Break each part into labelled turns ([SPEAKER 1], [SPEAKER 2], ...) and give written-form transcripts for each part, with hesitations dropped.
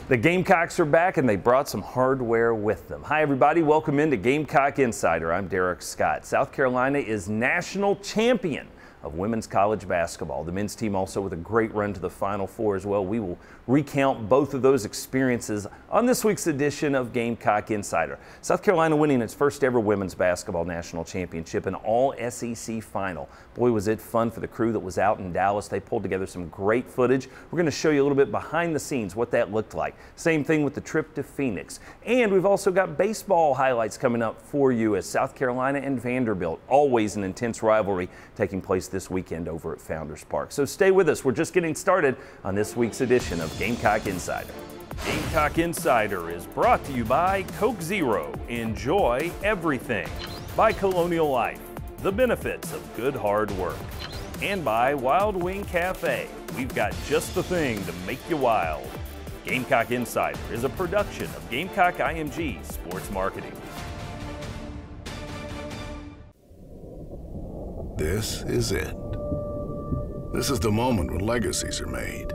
[SPEAKER 1] The Gamecocks are back, and they brought some hardware with them. Hi, everybody. Welcome into Gamecock Insider. I'm Derek Scott. South Carolina is national champion of women's college basketball. The men's team also with a great run to the Final Four as well. We will recount both of those experiences on this week's edition of Gamecock Insider. South Carolina winning its first ever women's basketball national championship, an all-SEC final. Boy, was it fun for the crew that was out in Dallas. They pulled together some great footage. We're going to show you a little bit behind the scenes what that looked like. Same thing with the trip to Phoenix. And we've also got baseball highlights coming up for you as South Carolina and Vanderbilt, always an intense rivalry taking place this weekend over at Founders Park. So stay with us. We're just getting started on this week's edition of Gamecock Insider. Gamecock Insider is brought to you by Coke Zero. Enjoy everything. By Colonial Life, the benefits of good hard work. And by Wild Wing Cafe. We've got just the thing to make you wild. Gamecock Insider is a production of Gamecock IMG Sports Marketing.
[SPEAKER 2] This is it. This is the moment when legacies are made,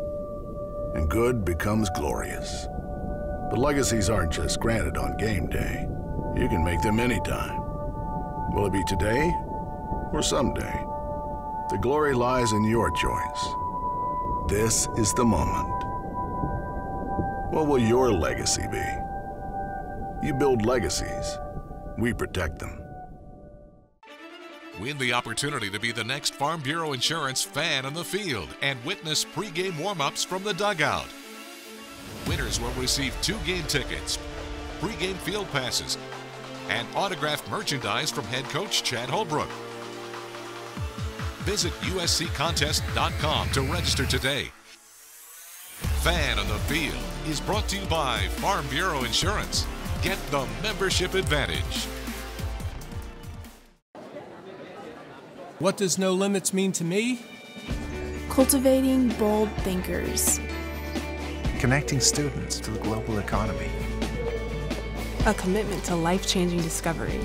[SPEAKER 2] and good becomes glorious. But legacies aren't just granted on game day. You can make them anytime. Will it be today or someday? The glory lies in your choice. This is the moment. What will your legacy be? You build legacies. We protect them.
[SPEAKER 3] Win the opportunity to be the next Farm Bureau Insurance fan on the field and witness pregame warm-ups from the dugout. Winners will receive 2 game tickets, pregame field passes, and autographed merchandise from head coach Chad Holbrook. Visit usccontest.com to register today. Fan on the Field is brought to you by Farm Bureau Insurance. Get the membership advantage.
[SPEAKER 4] What does no limits mean to me?
[SPEAKER 5] Cultivating bold thinkers.
[SPEAKER 6] Connecting students to the global economy.
[SPEAKER 5] A commitment to life-changing discovery.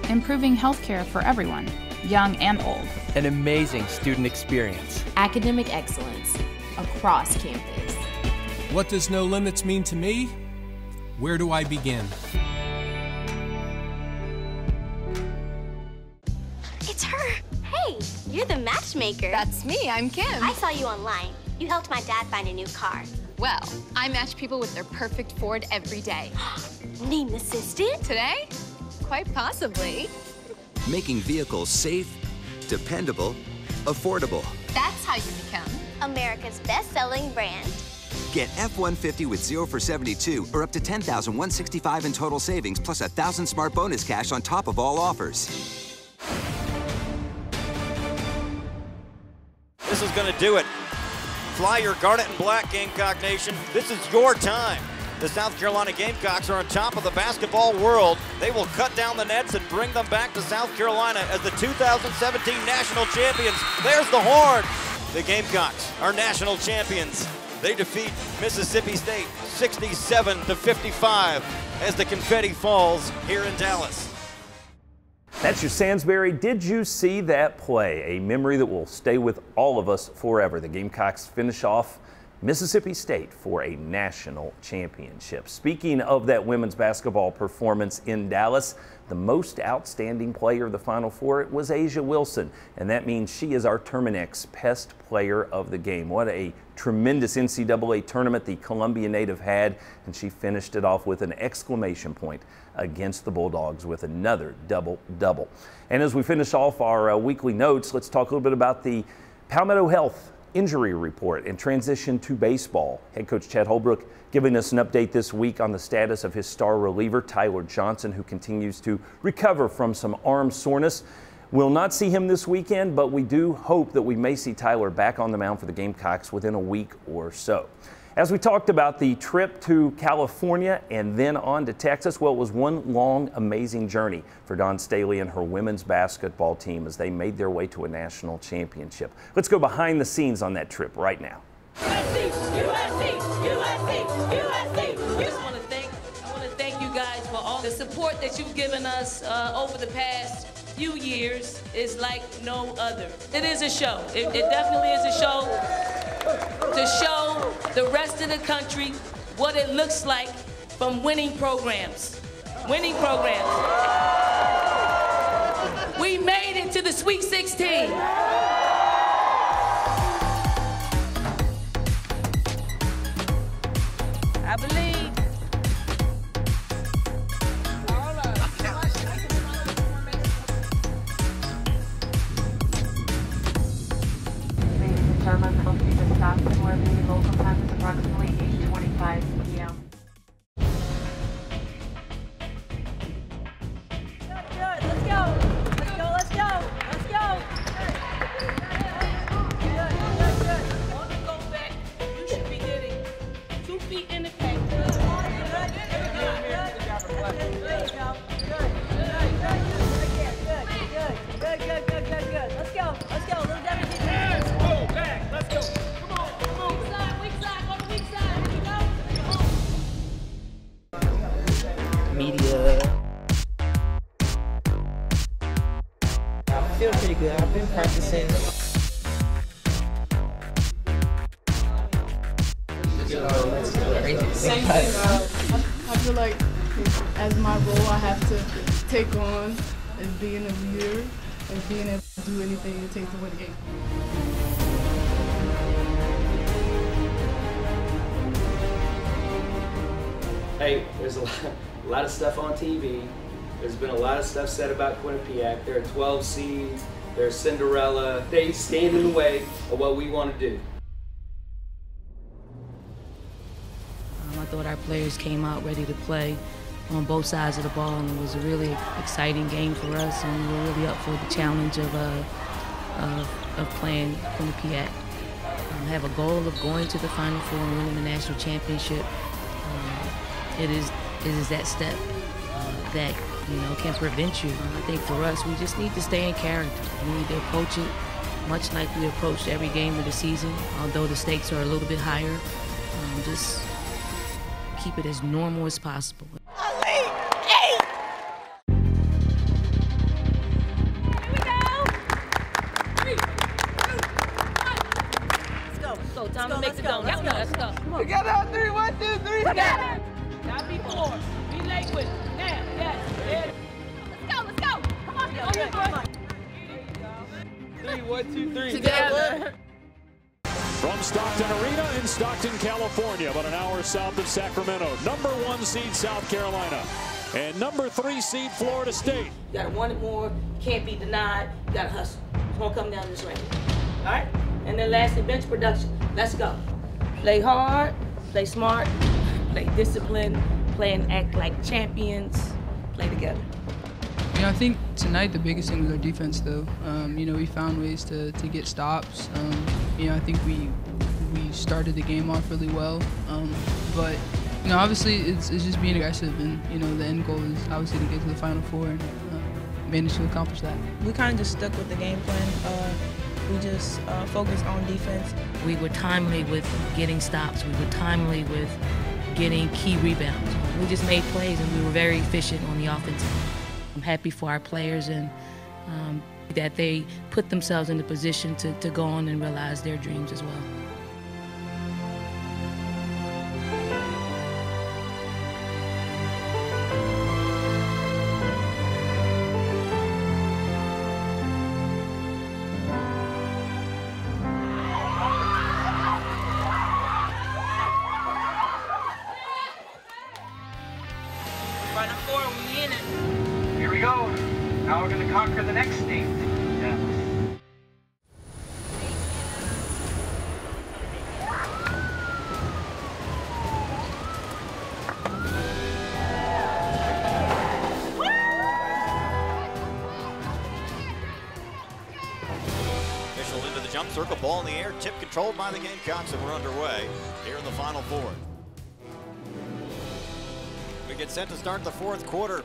[SPEAKER 7] Improving healthcare for everyone, young and old.
[SPEAKER 8] An amazing student experience.
[SPEAKER 9] Academic excellence across campus.
[SPEAKER 4] What does no limits mean to me? Where do I begin?
[SPEAKER 10] It's her. Hey, you're the matchmaker.
[SPEAKER 11] That's me, I'm Kim.
[SPEAKER 10] I saw you online. You helped my dad find a new car.
[SPEAKER 11] Well, I match people with their perfect Ford every day.
[SPEAKER 10] Need an assistant?
[SPEAKER 11] Today? Quite possibly.
[SPEAKER 12] Making vehicles safe, dependable, affordable.
[SPEAKER 11] That's how you become
[SPEAKER 10] America's best-selling brand.
[SPEAKER 12] Get F-150 with 0 for 72 or up to $10,165 in total savings plus $1,000 smart bonus cash on top of all offers.
[SPEAKER 13] This is going to do it. Fly your garnet and black, Gamecock Nation. This is your time. The South Carolina Gamecocks are on top of the basketball world. They will cut down the nets and bring them back to South Carolina as the 2017 national champions. There's the horn. The Gamecocks are national champions. They defeat Mississippi State 67-55 as the confetti falls here in Dallas.
[SPEAKER 1] That's your Sansbury. Did you see that play? A memory that will stay with all of us forever. The Gamecocks finish off Mississippi State for a national championship. Speaking of that women's basketball performance in Dallas, the most outstanding player of the Final Four was A'ja Wilson, and that means she is our Terminix Pest Player of the Game. What a tremendous NCAA tournament the Columbia native had, and she finished it off with an exclamation point against the Bulldogs with another double-double. And as we finish off our weekly notes, let's talk a little bit about the Palmetto Health injury report and transition to baseball. Head coach Chad Holbrook giving us an update this week on the status of his star reliever Tyler Johnson, who continues to recover from some arm soreness. We'll not see him this weekend, but we do hope that we may see Tyler back on the mound for the Gamecocks within a week or so. As we talked about the trip to California and then on to Texas, well, it was one long, amazing journey for Dawn Staley and her women's basketball team as they made their way to a national championship. Let's go behind the scenes on that trip right now.
[SPEAKER 14] USC, USC, USC, USC. I want to thank you guys for all the support that you've given us over the past few years. Is like no other. It is a show. It definitely is a show to show the rest of the country what it looks like from winning programs. Winning programs. We made it to the Sweet 16. I believe.
[SPEAKER 15] Ladies and gentlemen, we'll see the Stockton where the local time is approximately 8:25 p.m.
[SPEAKER 16] Media. I feel pretty good. I've been practicing.
[SPEAKER 17] I feel like as my role, I have to take on as being a leader and being able to do anything it takes to win the game.
[SPEAKER 18] Hey, there's a lot of stuff on TV. There's been a lot of stuff said about Quinnipiac. There are 12 seeds. There's Cinderella. They stand in the way of what we want to do.
[SPEAKER 19] I thought our players came out ready to play on both sides of the ball, and it was a really exciting game for us, and we were really up for the challenge of playing Quinnipiac. Have a goal of going to the Final Four and winning the national championship. It is that step that can prevent you. I think for us, we just need to stay in character. We need to approach it much like we approached every game of the season, although the stakes are a little bit higher. Just keep it as normal as possible.
[SPEAKER 14] Time to make the zone. Let's go.
[SPEAKER 16] Together on 3, 1, 2, 3.
[SPEAKER 14] Together. Not before. Be late with. Now. Yes. Let's go. Come on. Come on.
[SPEAKER 16] 3, 1, 2, 3.
[SPEAKER 14] Together.
[SPEAKER 20] From Stockton Arena in Stockton, California, about an hour south of Sacramento. Number 1 seed South Carolina and number 3 seed Florida State.
[SPEAKER 14] You gotta want it more. Can't be denied. You gotta hustle. It's gonna come down this range. All right. And then lastly, bench production. Let's go. Play hard, play smart, play disciplined, play and act like champions, play together.
[SPEAKER 17] I think tonight the biggest thing was our defense, though. We found ways to get stops. I think we started the game off really well. But obviously it's just being aggressive, and the end goal is obviously to get to the Final Four and manage to accomplish that.
[SPEAKER 21] We kind of just stuck with the game plan. We just focused on defense.
[SPEAKER 19] We were timely with getting stops. We were timely with getting key rebounds. We just made plays, and we were very efficient on the offensive end. I'm happy for our players, and that they put themselves in the position to go on and realize their dreams as well.
[SPEAKER 21] Final Four, we in it.
[SPEAKER 16] Here we go. Now we're going to conquer the next state.
[SPEAKER 13] Official into the jump circle, ball in the air, tip controlled by the Gamecocks, and we're underway here in the Final Four. We get set to start the fourth quarter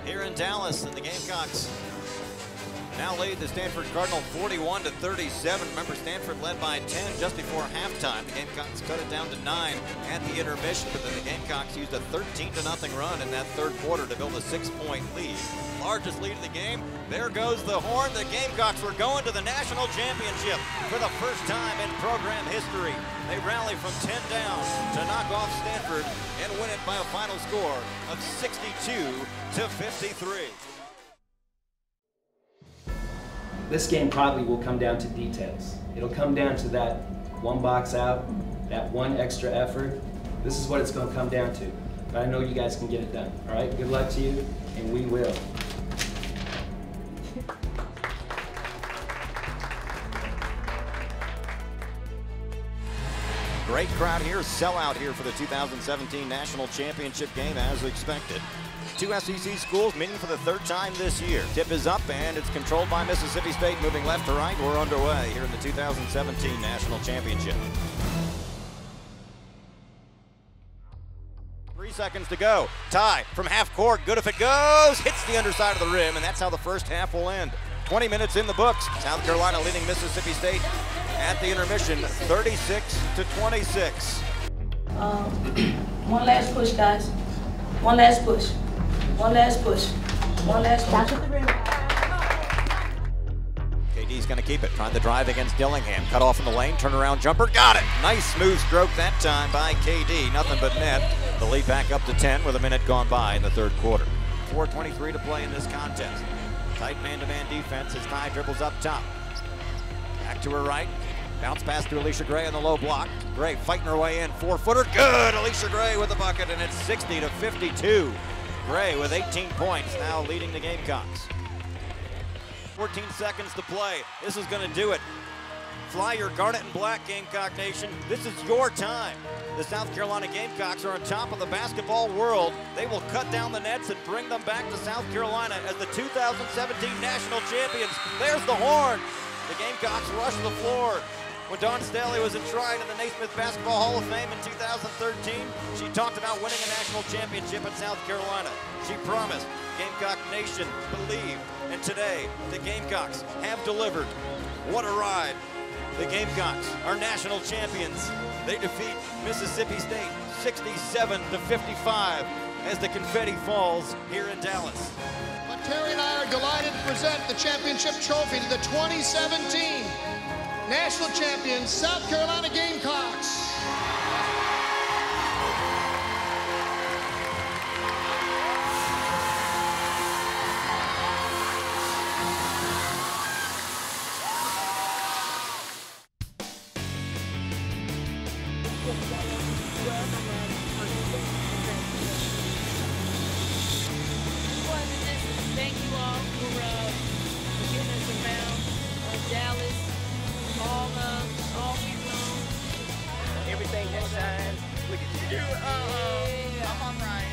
[SPEAKER 13] here in Dallas, and the Gamecocks now lead the Stanford Cardinal 41-37. Remember, Stanford led by 10 just before halftime. The Gamecocks cut it down to 9 at the intermission, but then the Gamecocks used a 13-0 run in that third quarter to build a 6-point lead. Largest lead of the game. There goes the horn. The Gamecocks were going to the national championship for the first time in program history. They rally from 10 down to knock off Stanford and win it by a final score of 62-53.
[SPEAKER 18] This game probably will come down to details. It'll come down to that one box out, that one extra effort. This is what it's going to come down to. But I know you guys can get it done. All right, good luck to you, and we will.
[SPEAKER 13] Great crowd here, sellout here for the 2017 National Championship game as expected. Two SEC schools meeting for the third time this year. Tip is up and it's controlled by Mississippi State, moving left to right. We're underway here in the 2017 National Championship. 3 seconds to go. Ty from half court, good if it goes. Hits the underside of the rim, and that's how the first half will end. 20 minutes in the books. South Carolina leading Mississippi State at the intermission, 36-26.
[SPEAKER 14] One last push, guys. One last push. One last push. One last push.
[SPEAKER 13] KD's going to keep it. Trying to drive against Dillingham. Cut off in the lane. Turnaround jumper. Got it. Nice smooth stroke that time by KD. Nothing but net. The lead back up to 10 with a minute gone by in the third quarter. 4:23 to play in this contest. Tight man-to-man defense as Ty dribbles up top. Back to her right. Bounce pass to Alicia Gray on the low block. Gray fighting her way in. 4-footer. Good. Alicia Gray with the bucket, and it's 60-52. Gray with 18 points, now leading the Gamecocks. 14 seconds to play. This is going to do it. Fly your garnet and black, Gamecock Nation. This is your time. The South Carolina Gamecocks are on top of the basketball world. They will cut down the nets and bring them back to South Carolina as the 2017 national champions. There's the horn. The Gamecocks rush the floor. When Dawn Staley was enshrined in the Naismith Basketball Hall of Fame in 2013, she talked about winning a national championship in South Carolina. She promised. Gamecock Nation believed. And today, the Gamecocks have delivered. What a ride. The Gamecocks are national champions. They defeat Mississippi State 67-55 as the confetti falls here in Dallas.
[SPEAKER 2] But Terry and I are delighted to present the championship trophy to the 2017 national champions, South Carolina Gamecocks.
[SPEAKER 14] Thank you all for getting us around Dallas. All week long.
[SPEAKER 16] Everything that shines. Look at you. I'm on Ryan.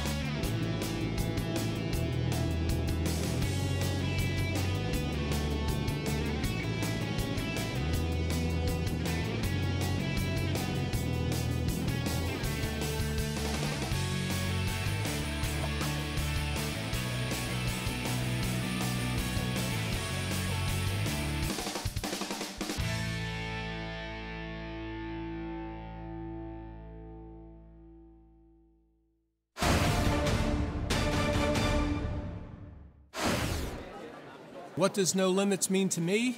[SPEAKER 4] What does no limits mean to me?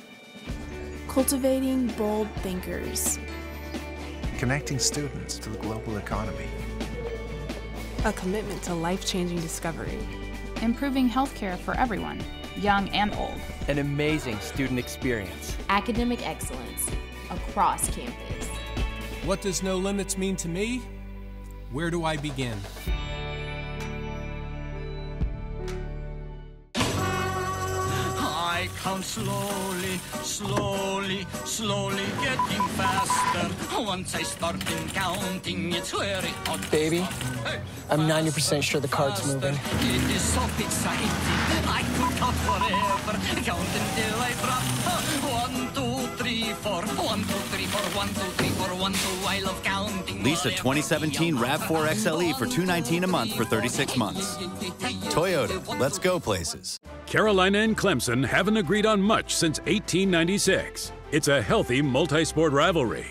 [SPEAKER 5] Cultivating bold thinkers.
[SPEAKER 6] Connecting students to the global economy.
[SPEAKER 5] A commitment to life-changing discovery.
[SPEAKER 7] Improving healthcare for everyone, young and old.
[SPEAKER 8] An amazing student experience.
[SPEAKER 9] Academic excellence across campus.
[SPEAKER 4] What does no limits mean to me? Where do I begin?
[SPEAKER 22] I count slowly, slowly, slowly getting faster. Once I start counting, it's where it ought to
[SPEAKER 23] Baby,
[SPEAKER 22] stop.
[SPEAKER 23] I'm 90% sure the cart's moving.
[SPEAKER 22] It is so exciting. I could count forever. Count until I drop. 1, 2, 3, 4. 1, 2, 3, 4. 1, 2, 3, 4. 1, 2. I love counting.
[SPEAKER 24] Lease a 2017 RAV4 XLE for $219 a month for 36 months.
[SPEAKER 3] Toyota, let's go places.
[SPEAKER 10] Carolina and Clemson haven't agreed on much since 1896. It's a healthy multi-sport rivalry.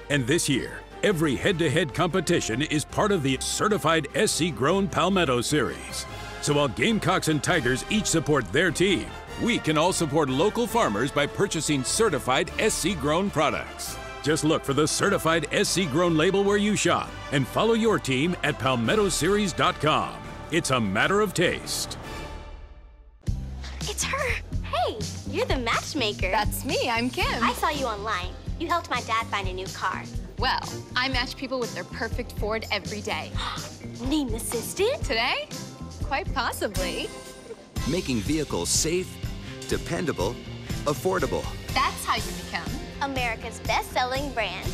[SPEAKER 10] And this year, every head-to-head competition is part of the certified SC-grown Palmetto Series. So while Gamecocks and Tigers each support their team, we can all support local farmers by purchasing certified SC-grown products. Just look for the certified SC-grown label where you shop and follow your team at palmettoseries.com. It's a matter of taste.
[SPEAKER 11] It's her. Hey, you're the matchmaker.
[SPEAKER 24] That's me. I'm Kim.
[SPEAKER 11] I saw you online. You helped my dad find a new car.
[SPEAKER 24] Well, I match people with their perfect Ford every day.
[SPEAKER 11] Name assistant?
[SPEAKER 24] Today? Quite possibly.
[SPEAKER 12] Making vehicles safe, dependable, affordable.
[SPEAKER 24] That's how you become
[SPEAKER 11] America's best-selling brand.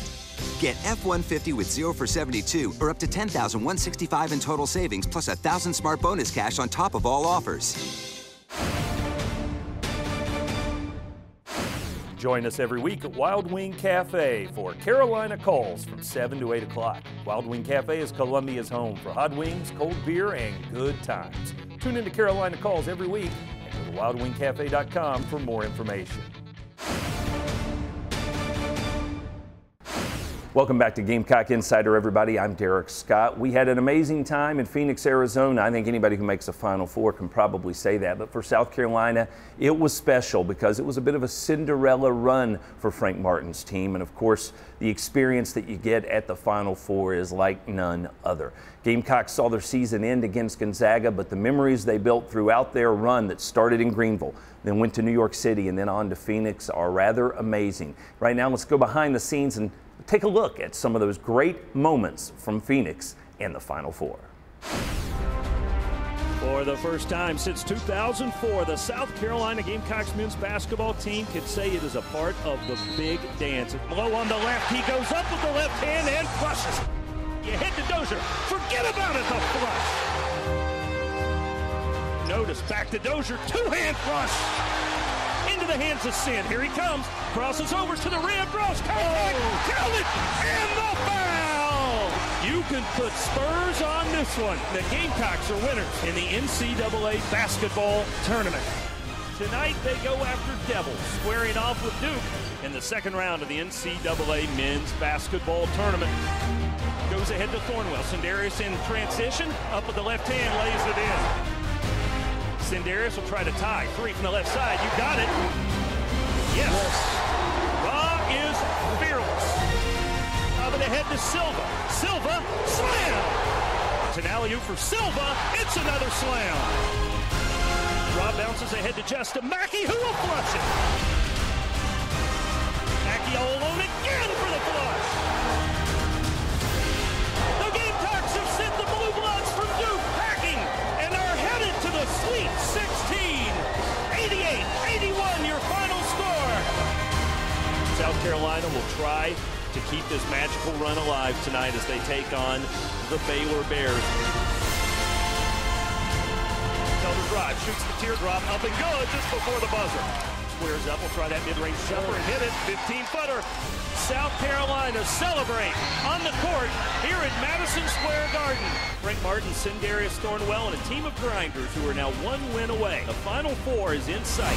[SPEAKER 12] Get F-150 with 0 for 72 or up to $10,165 in total savings plus 1,000 smart bonus cash on top of all offers.
[SPEAKER 1] Join us every week at Wild Wing Cafe for Carolina Calls from 7 to 8 o'clock. Wild Wing Cafe is Columbia's home for hot wings, cold beer, and good times. Tune into Carolina Calls every week and go to wildwingcafe.com for more information. Welcome back to Gamecock Insider, everybody. I'm Derek Scott. We had an amazing time in Phoenix, Arizona. I think anybody who makes a Final Four can probably say that. But for South Carolina, it was special because it was a bit of a Cinderella run for Frank Martin's team. And of course, the experience that you get at the Final Four is like none other. Gamecocks saw their season end against Gonzaga, but the memories they built throughout their run that started in Greenville, then went to New York City, and then on to Phoenix are rather amazing. Right now, let's go behind the scenes and take a look at some of those great moments from Phoenix and the Final Four.
[SPEAKER 25] For the first time since 2004, the South Carolina Gamecocks men's basketball team could say it is a part of the big dance. Low on the left, he goes up with the left hand and flushes. You head to Dozier. Forget about it, the flush. Notice back to Dozier, two-hand flush. Into the hands of Sin. Here he comes. Crosses over to the rim. Draws contact. Count it. And the foul. You can put spurs on this one. The Gamecocks are winners in the NCAA basketball tournament. Tonight they go after Devils, squaring off with Duke in the second round of the NCAA men's basketball tournament. Goes ahead to Thornwell. Sindarius in transition. Up with the left hand. Lays it in. Sindarius will try to tie. Three from the left side. You got it. Yes. Raw is fearless. Up and ahead to Silva. Silva, slam. It's an alley-oop for Silva. It's another slam. Raw bounces ahead to Justin Mackey, who will flush it. Mackey all alone again for the flush. The Gamecocks have sent the Blue Bloods from Duke packing and are headed to the Sweet 16. 88-81, your final score. South Carolina will try to keep this magical run alive tonight as they take on the Baylor Bears. Elder drive, shoots the teardrop, up and good just before the buzzer. Squares up, will try that mid-range jumper and hit it, 15-footer. South Carolina celebrate on the court here at Madison Square Garden. Frank Martin, Sindarius Thornwell, and a team of grinders who are now one win away. The Final Four is in sight.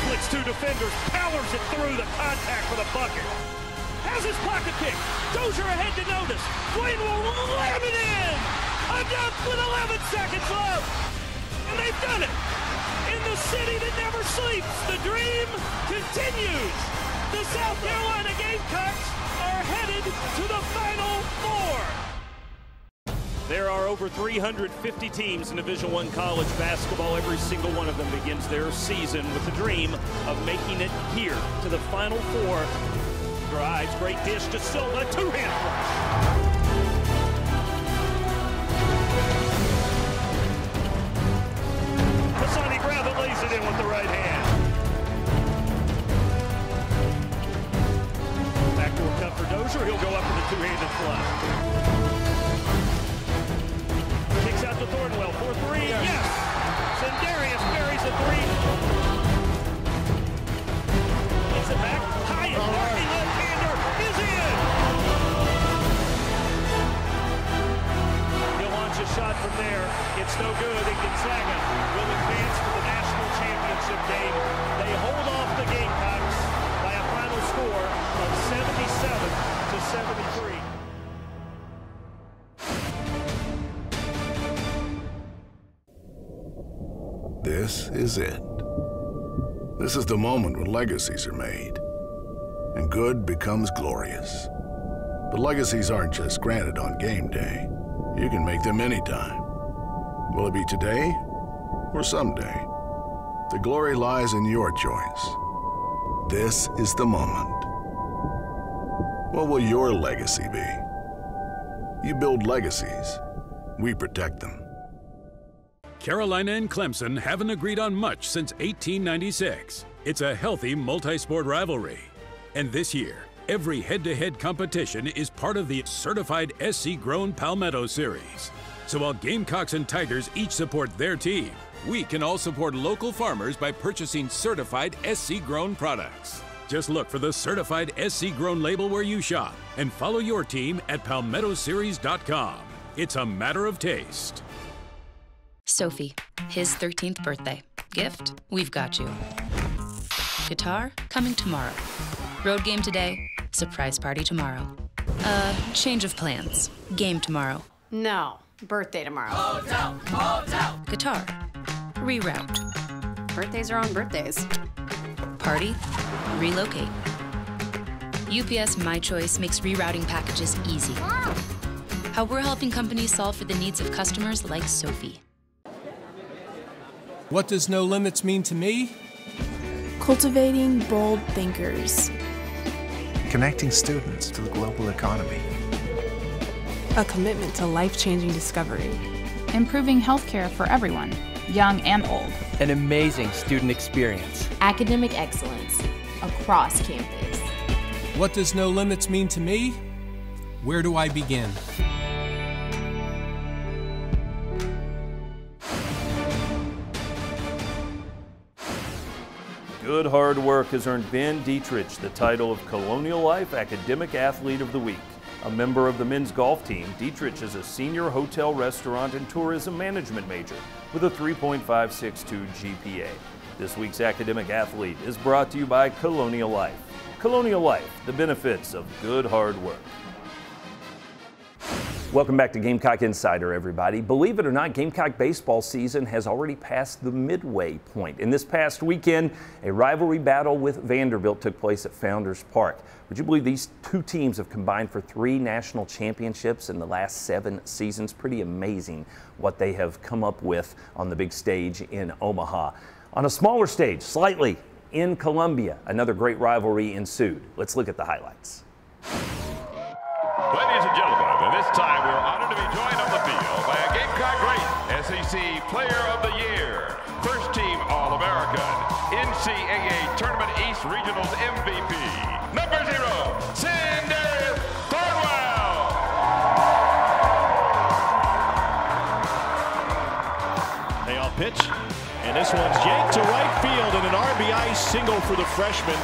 [SPEAKER 25] Splits two defenders, powers it through the contact for the bucket. Has his pocket pick. Dozier ahead to notice. Dwayne will slam it in. A dunk with 11 seconds left. And they've done it. In the city that never sleeps, the dream continues. The South Carolina Gamecocks are headed to the Final Four. There are over 350 teams in Division I college basketball. Every single one of them begins their season with the dream of making it here to the Final Four. Drives, great dish to Silva, two-hand flush. Hassani grab it, lays it in with the right hand. Backdoor cut for Dozier, he'll go up with a two-handed flush. Kicks out to Thornwell for three, yes! Sindarius buries a three. Gets it back, high and marking left-hander is in! but from there, it's no good, and Gonzaga will advance to the national championship game. They hold off the Gamecocks by a final score of 77 to 73.
[SPEAKER 15] This is it. This is the moment when legacies are made, and good becomes glorious. But legacies aren't just granted on game day. You can make them anytime. Will it be today or someday? The glory lies in your choice. This is the moment. What will your legacy be? You build legacies. We protect them.
[SPEAKER 10] Carolina and Clemson haven't agreed on much since 1896. It's a healthy multi-sport rivalry. And this year, every head-to-head competition is part of the certified SC-grown Palmetto Series. So while Gamecocks and Tigers each support their team, we can all support local farmers by purchasing certified SC-grown products. Just look for the certified SC-grown label where you shop and follow your team at palmettoseries.com. It's a matter of taste.
[SPEAKER 17] Sophie, his 13th birthday. Gift, we've got you. Guitar, coming tomorrow. Road game today, surprise party tomorrow. Change of plans. Game tomorrow.
[SPEAKER 19] No, birthday tomorrow.
[SPEAKER 22] Hotel, hotel.
[SPEAKER 17] Guitar, reroute.
[SPEAKER 19] Birthdays are on birthdays.
[SPEAKER 17] Party, relocate. UPS My Choice makes rerouting packages easy. How we're helping companies solve for the needs of customers like Sophie.
[SPEAKER 4] What does no limits mean to me?
[SPEAKER 5] Cultivating bold thinkers.
[SPEAKER 6] Connecting students to the global economy.
[SPEAKER 5] A commitment to life-changing discovery.
[SPEAKER 7] Improving healthcare for everyone, young and old.
[SPEAKER 8] An amazing student experience.
[SPEAKER 9] Academic excellence across campus.
[SPEAKER 4] What does no limits mean to me? Where do I begin?
[SPEAKER 1] Good hard work has earned Ben Dietrich the title of Colonial Life Academic Athlete of the Week. A member of the men's golf team, Dietrich is a senior hotel, restaurant, and tourism management major with a 3.562 GPA. This week's Academic Athlete is brought to you by Colonial Life. Colonial Life, the benefits of good hard work. Welcome back to Gamecock Insider, everybody. Believe it or not, Gamecock baseball season has already passed the midway point. And this past weekend, a rivalry battle with Vanderbilt took place at Founders Park. Would you believe these two teams have combined for 3 national championships in the last 7 seasons? Pretty amazing what they have come up with on the big stage in Omaha. On a smaller stage, slightly, in Columbia, another great rivalry ensued. Let's look at the highlights.
[SPEAKER 20] Ladies and gentlemen, this time we're honored to be joined on the field by a Gamecock great, SEC Player of the Year, First Team All-American, NCAA Tournament East Regionals MVP, number 0, Cinder Thornwell.
[SPEAKER 25] Payoff pitch, and this one's yanked to right field, and an RBI single for the freshman.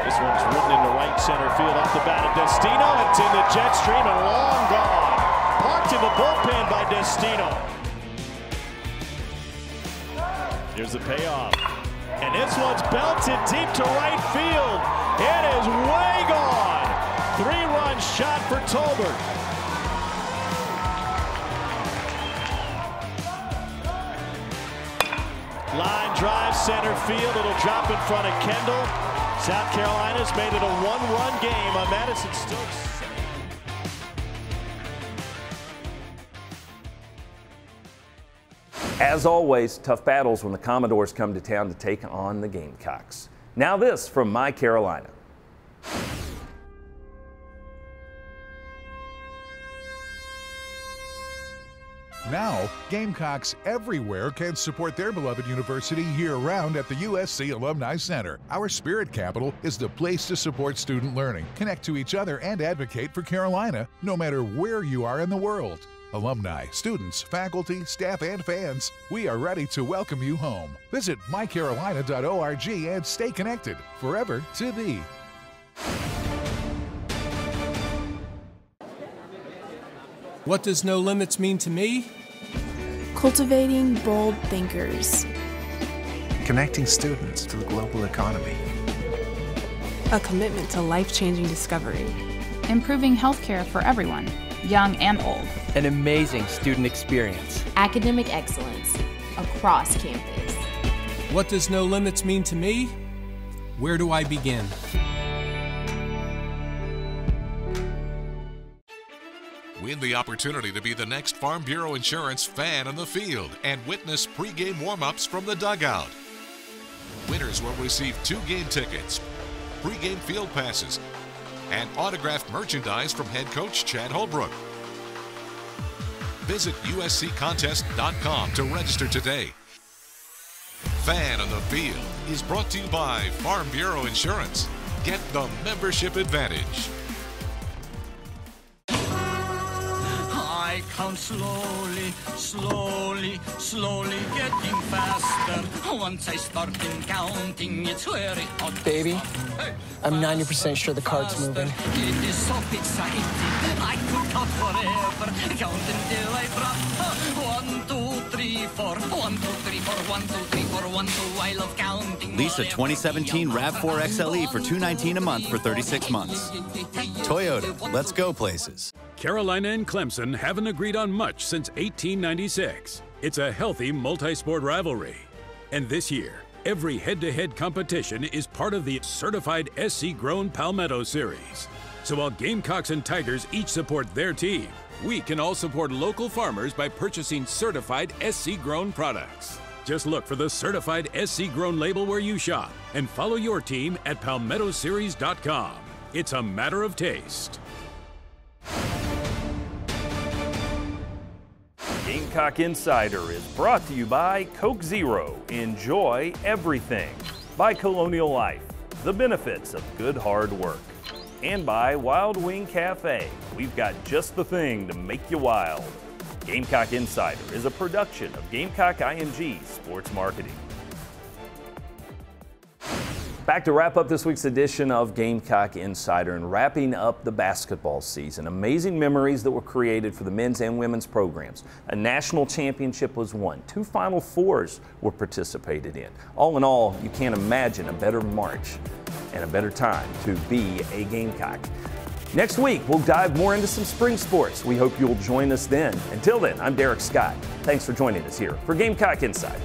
[SPEAKER 25] This one's ridden into right center field off the bat of Destino. It's in the jet stream and long gone. Parked in the bullpen by Destino. Here's the payoff. And this one's belted deep to right field. It is way gone. 3-run shot for Tolbert. Line drive center field. It'll drop in front of Kendall. South Carolina's made it a 1-run game on Madison Stokes.
[SPEAKER 1] As always, tough battles when the Commodores come to town to take on the Gamecocks. Now this from My Carolina.
[SPEAKER 21] Now, Gamecocks everywhere can support their beloved university year-round at the USC Alumni Center. Our spirit capital is the place to support student learning, connect to each other, and advocate for Carolina, no matter where you are in the world. Alumni, students, faculty, staff, and fans, we are ready to welcome you home. Visit mycarolina.org and stay connected forever to thee.
[SPEAKER 4] What does no limits mean to me?
[SPEAKER 5] Cultivating bold thinkers.
[SPEAKER 6] Connecting students to the global economy.
[SPEAKER 5] A commitment to life-changing discovery.
[SPEAKER 7] Improving healthcare for everyone, young and old.
[SPEAKER 8] An amazing student experience.
[SPEAKER 9] Academic excellence across campus.
[SPEAKER 4] What does no limits mean to me? Where do I begin?
[SPEAKER 2] Win the opportunity to be the next Farm Bureau Insurance fan on the field and witness pregame warm-ups from the dugout. Winners will receive 2 game tickets, pregame field passes, and autographed merchandise from head coach Chad Holbrook. Visit usccontest.com to register today. Fan on the Field is brought to you by Farm Bureau Insurance. Get the membership advantage.
[SPEAKER 22] I count slowly, slowly, slowly getting faster. Once I start counting, it's very hot.
[SPEAKER 23] Baby, I'm 90% sure the card's moving.
[SPEAKER 22] It is so exciting. I could count forever. Count until I drop. 1, 2, 3, 4. 1, 2, 3, 4. 1, 2, 3, 4. 1, 2. I love counting.
[SPEAKER 3] Lease a 2017 RAV4 XLE for $219 a month for 36 months. Toyota, let's go places.
[SPEAKER 10] Carolina and Clemson haven't agreed on much since 1896. It's a healthy multi-sport rivalry. And this year, every head-to-head competition is part of the certified SC-grown Palmetto Series. So while Gamecocks and Tigers each support their team, we can all support local farmers by purchasing certified SC-grown products. Just look for the certified SC-grown label where you shop and follow your team at palmettoseries.com. It's a matter of taste.
[SPEAKER 1] Gamecock Insider is brought to you by Coke Zero. Enjoy everything. By Colonial Life, the benefits of good hard work. And by Wild Wing Cafe. We've got just the thing to make you wild. Gamecock Insider is a production of Gamecock IMG Sports Marketing. Back to wrap up this week's edition of Gamecock Insider and wrapping up the basketball season. Amazing memories that were created for the men's and women's programs. A national championship was won. 2 Final Fours were participated in. All in all, you can't imagine a better March and a better time to be a Gamecock. Next week, we'll dive more into some spring sports. We hope you'll join us then. Until then, I'm Derek Scott. Thanks for joining us here for Gamecock Insider.